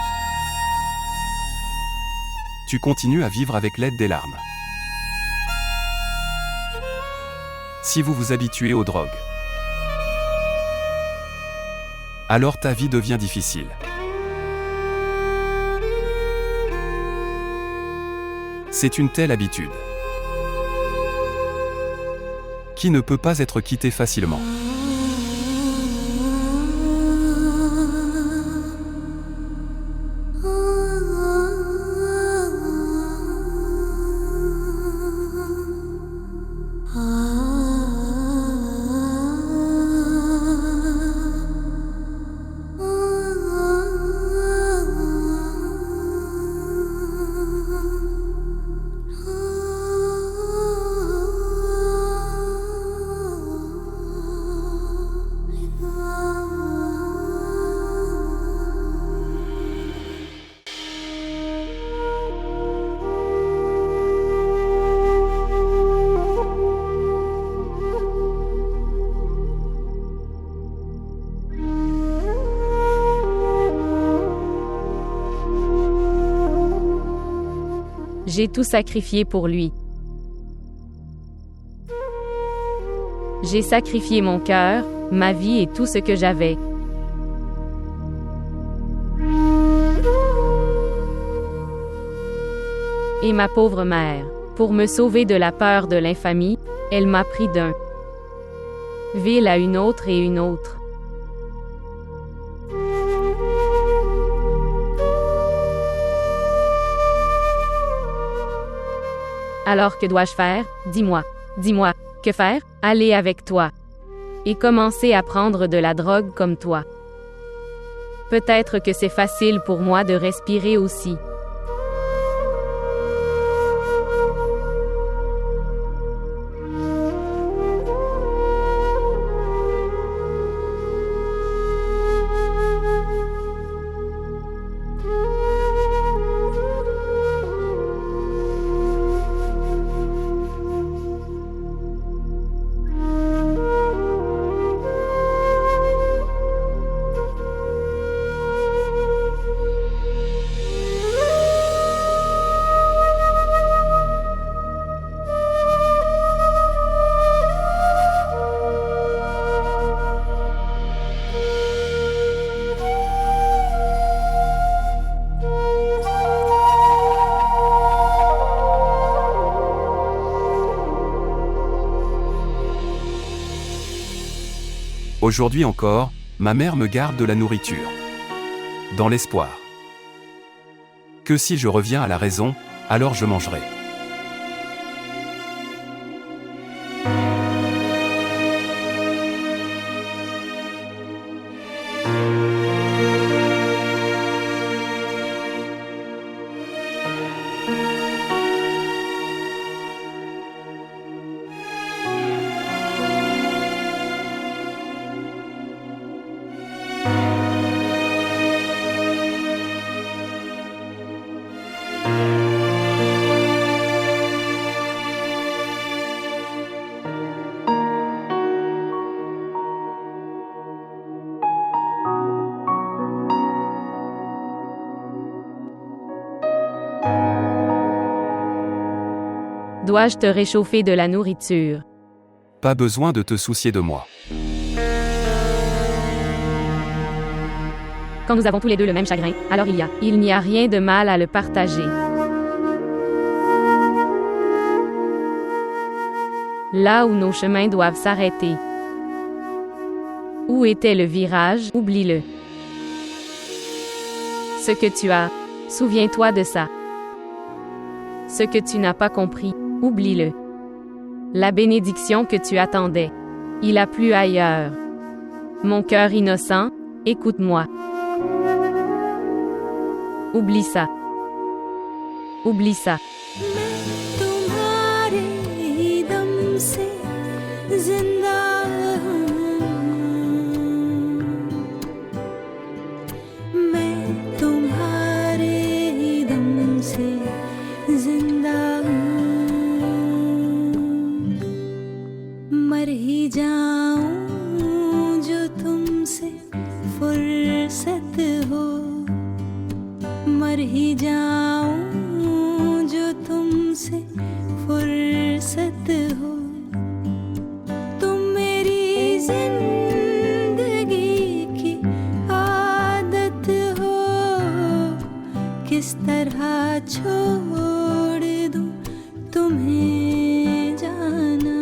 Tu continues à vivre avec l'aide des larmes. Si vous vous habituez aux drogues, alors ta vie devient difficile. C'est une telle habitude qui ne peut pas être quittée facilement. J'ai tout sacrifié pour lui. J'ai sacrifié mon cœur, ma vie et tout ce que j'avais. Et ma pauvre mère, pour me sauver de la peur de l'infamie, elle m'a pris d'un ville à une autre et une autre. Alors que dois-je faire? Dis-moi. Dis-moi. Que faire? Aller avec toi. Et commencer à prendre de la drogue comme toi. Peut-être que c'est facile pour moi de respirer aussi. Aujourd'hui encore, ma mère me garde de la nourriture. Dans l'espoir que si je reviens à la raison, alors je mangerai. Dois-je te réchauffer de la nourriture? Pas besoin de te soucier de moi. Quand nous avons tous les deux le même chagrin, alors il n'y a rien de mal à le partager. Là où nos chemins doivent s'arrêter. Où était le virage? Oublie-le. Ce que tu as, souviens-toi de ça. Ce que tu n'as pas compris, oublie-le. La bénédiction que tu attendais, il a plu ailleurs. Mon cœur innocent, écoute-moi. Oublie ça. Oublie ça. मर ही जाऊं जो तुमसे फुर्सत हो मर ही जाऊं जो तुमसे फुर्सत हो तुम मेरी जिंदगी की आदत हो किस तरह छोड़ दूं तुम्हें जाना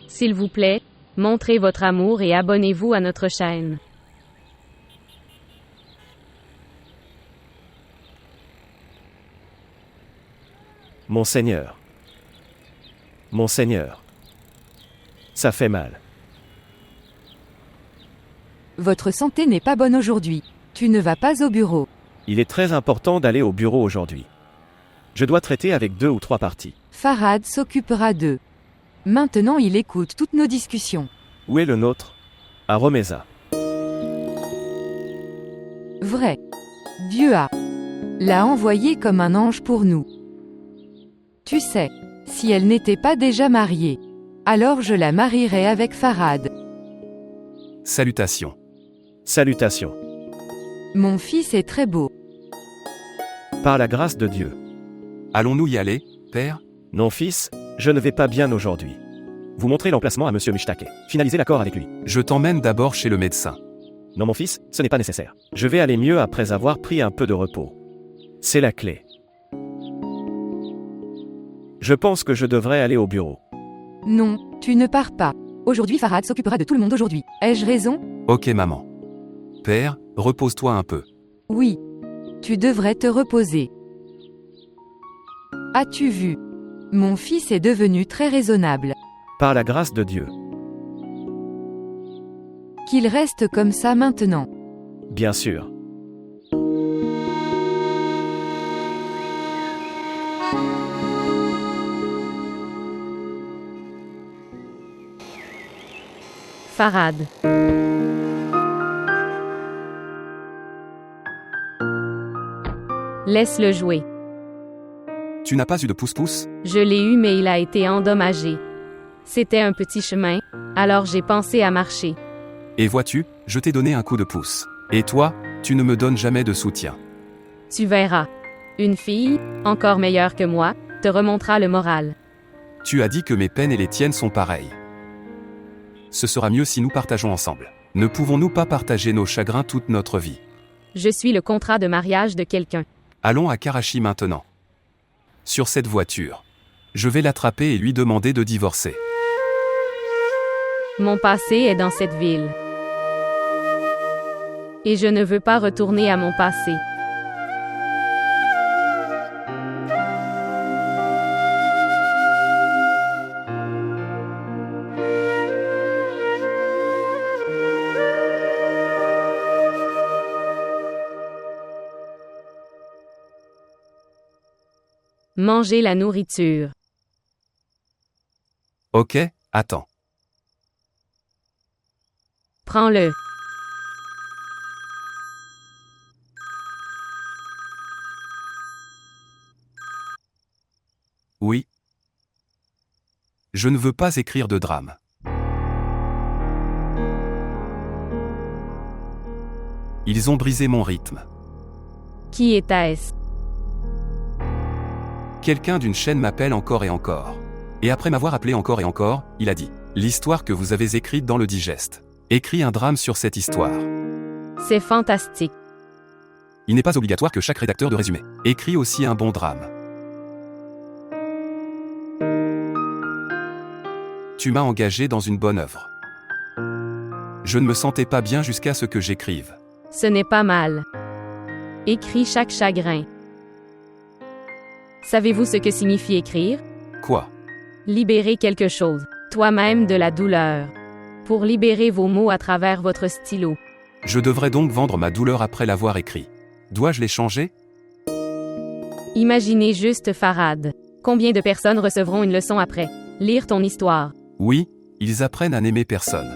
S'il vous plaît, montrez votre amour et abonnez-vous à notre chaîne. Mon Seigneur. Mon Seigneur. Ça fait mal. Votre santé n'est pas bonne aujourd'hui. Tu ne vas pas au bureau. Il est très important d'aller au bureau aujourd'hui. Je dois traiter avec 2 ou 3 parties. Farhad s'occupera d'eux. Maintenant il écoute toutes nos discussions. Où est le nôtre? À Romeza. Vrai. Dieu l'a envoyé comme un ange pour nous. Tu sais, si elle n'était pas déjà mariée, alors je la marierais avec Farhad. Salutations. Salutations. Mon fils est très beau. Par la grâce de Dieu. Allons-nous y aller, père? Non, fils, je ne vais pas bien aujourd'hui. Vous montrez l'emplacement à monsieur Mushtake. Finalisez l'accord avec lui. Je t'emmène d'abord chez le médecin. Non, mon fils, ce n'est pas nécessaire. Je vais aller mieux après avoir pris un peu de repos. C'est la clé. Je pense que je devrais aller au bureau. Non, tu ne pars pas. Aujourd'hui Farhad s'occupera de tout le monde aujourd'hui. Ai-je raison? Ok maman. Père, repose-toi un peu. Oui. Tu devrais te reposer. As-tu vu? Mon fils est devenu très raisonnable. Par la grâce de Dieu. Qu'il reste comme ça maintenant. Bien sûr. Farhad. Laisse-le jouer. Tu n'as pas eu de pouce-pouce? Je l'ai eu mais il a été endommagé. C'était un petit chemin, alors j'ai pensé à marcher. Et vois-tu, je t'ai donné un coup de pouce. Et toi, tu ne me donnes jamais de soutien. Tu verras. Une fille, encore meilleure que moi, te remontera le moral. Tu as dit que mes peines et les tiennes sont pareilles. Ce sera mieux si nous partageons ensemble. Ne pouvons-nous pas partager nos chagrins toute notre vie? Je suis le contrat de mariage de quelqu'un. Allons à Karachi maintenant. Sur cette voiture. Je vais l'attraper et lui demander de divorcer. Mon passé est dans cette ville. Et je ne veux pas retourner à mon passé. Manger la nourriture. Ok, attends. Prends-le. Oui. Je ne veux pas écrire de drame. Ils ont brisé mon rythme. Qui était-ce? Quelqu'un d'une chaîne m'appelle encore et encore. Et après m'avoir appelé encore et encore, il a dit « L'histoire que vous avez écrite dans le digeste. Écris un drame sur cette histoire. » C'est fantastique. Il n'est pas obligatoire que chaque rédacteur de résumé écrit aussi un bon drame. Tu m'as engagé dans une bonne œuvre. Je ne me sentais pas bien jusqu'à ce que j'écrive. Ce n'est pas mal. Écris chaque chagrin. Savez-vous ce que signifie écrire? Quoi? Libérer quelque chose, toi-même de la douleur. Pour libérer vos mots à travers votre stylo. Je devrais donc vendre ma douleur après l'avoir écrit. Dois-je les changer? Imaginez juste Farhad. Combien de personnes recevront une leçon après lire ton histoire? Oui, ils apprennent à n'aimer personne.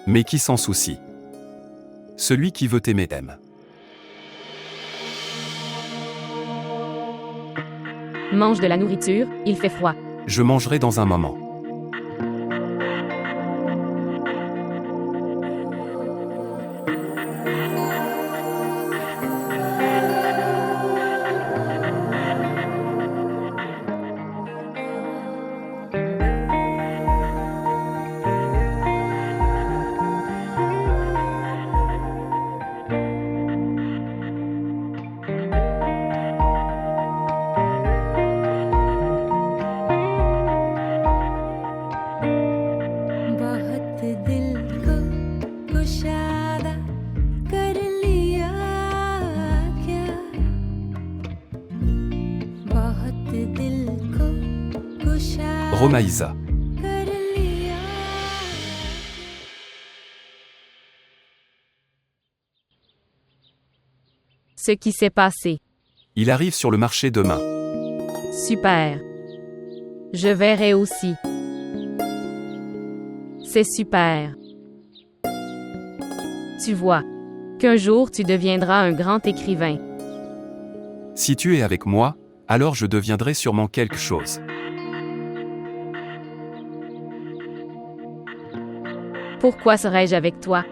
Mais qui s'en soucie? Celui qui veut aimer aime. Mange de la nourriture, il fait froid. Je mangerai dans un moment. बहुत दिल को कुशादा कर लिया क्या बहुत दिल को कुशादा Romaïsa. कर लिया Ce qui s'est passé. Il arrive sur le marché demain. Super. Je verrai aussi. C'est super. Tu vois. Qu'un jour tu deviendras un grand écrivain. Si tu es avec moi, alors je deviendrai sûrement quelque chose. Pourquoi serais-je avec toi?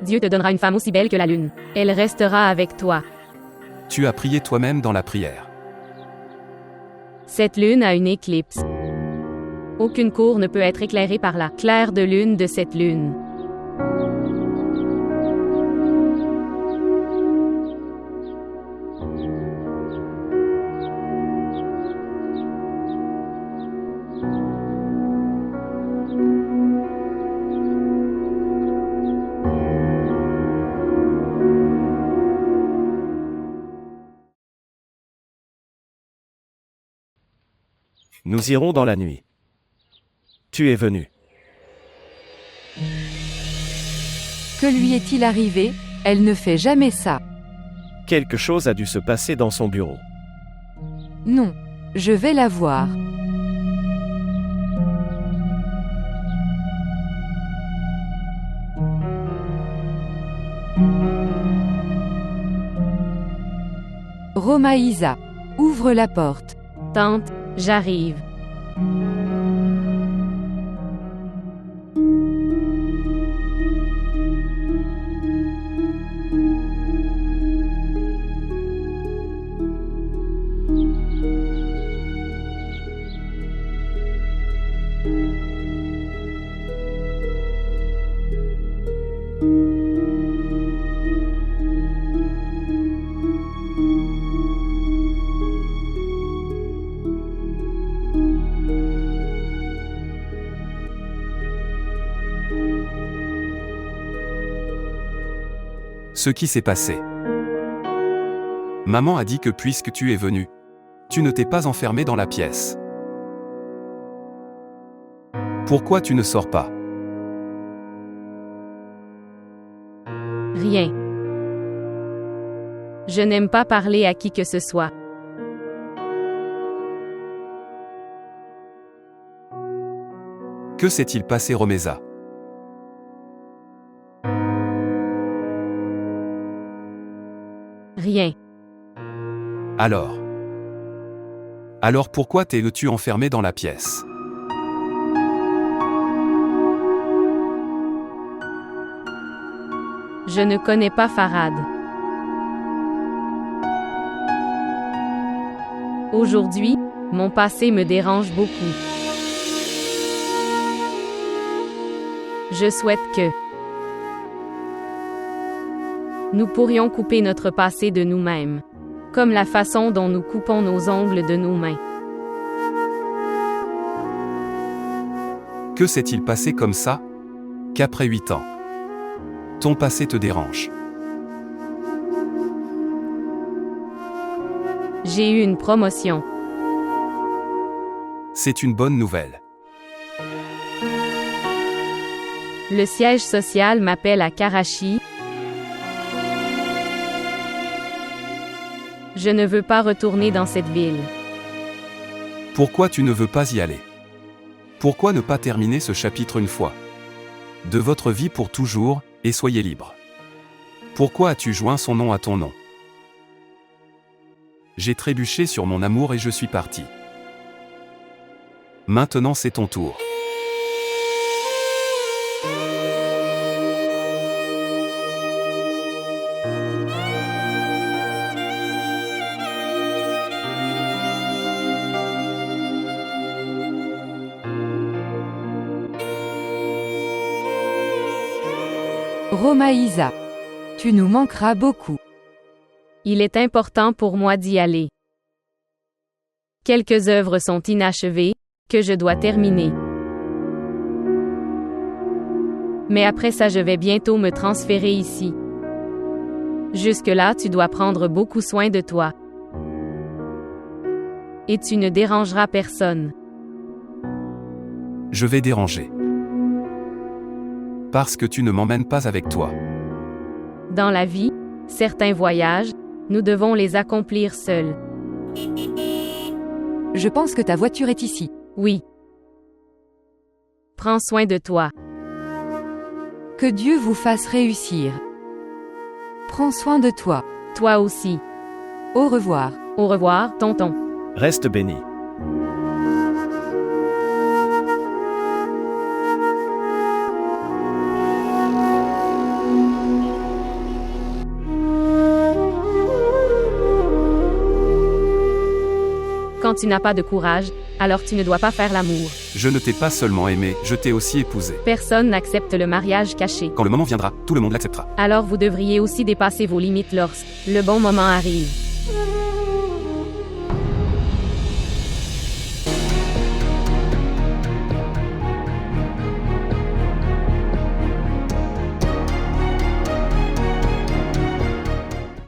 Dieu te donnera une femme aussi belle que la lune. Elle restera avec toi. Tu as prié toi-même dans la prière. Cette lune a une éclipse. Aucune cour ne peut être éclairée par la claire de lune de cette lune. Nous irons dans la nuit. Tu es venu. Que lui est-il arrivé? Elle ne fait jamais ça. Quelque chose a dû se passer dans son bureau. Non. Je vais la voir. Romaïsa. Ouvre la porte. Tante, j'arrive. Ce qui s'est passé. Maman a dit que puisque tu es venu, tu ne t'es pas enfermé dans la pièce. Pourquoi tu ne sors pas? Rien. Je n'aime pas parler à qui que ce soit. Que s'est-il passé, Romaïsa? Rien. Alors, Alors pourquoi t'es-tu enfermé dans la pièce? Je ne connais pas Farhad. Aujourd'hui, mon passé me dérange beaucoup. Je souhaite que nous pourrions couper notre passé de nous-mêmes, comme la façon dont nous coupons nos ongles de nos mains. Que s'est-il passé comme ça? Qu'après 8 ans, ton passé te dérange. J'ai eu une promotion. C'est une bonne nouvelle. Le siège social m'appelle à Karachi. Je ne veux pas retourner dans cette ville. Pourquoi tu ne veux pas y aller? Pourquoi ne pas terminer ce chapitre une fois de votre vie pour toujours, et soyez libre? Pourquoi as-tu joint son nom à ton nom? J'ai trébuché sur mon amour et je suis parti. Maintenant c'est ton tour. Romaïsa. Tu nous manqueras beaucoup. Il est important pour moi d'y aller. Quelques œuvres sont inachevées, que je dois terminer. Mais après ça je vais bientôt me transférer ici. Jusque-là tu dois prendre beaucoup soin de toi. Et tu ne dérangeras personne. Je vais déranger. Parce que tu ne m'emmènes pas avec toi. Dans la vie, certains voyages, nous devons les accomplir seuls. Je pense que ta voiture est ici. Oui. Prends soin de toi. Que Dieu vous fasse réussir. Prends soin de toi. Toi aussi. Au revoir. Au revoir, tonton. Reste béni. Quand tu n'as pas de courage, alors tu ne dois pas faire l'amour. Je ne t'ai pas seulement aimé, je t'ai aussi épousé. Personne n'accepte le mariage caché. Quand le moment viendra, tout le monde l'acceptera. Alors vous devriez aussi dépasser vos limites lorsque le bon moment arrive.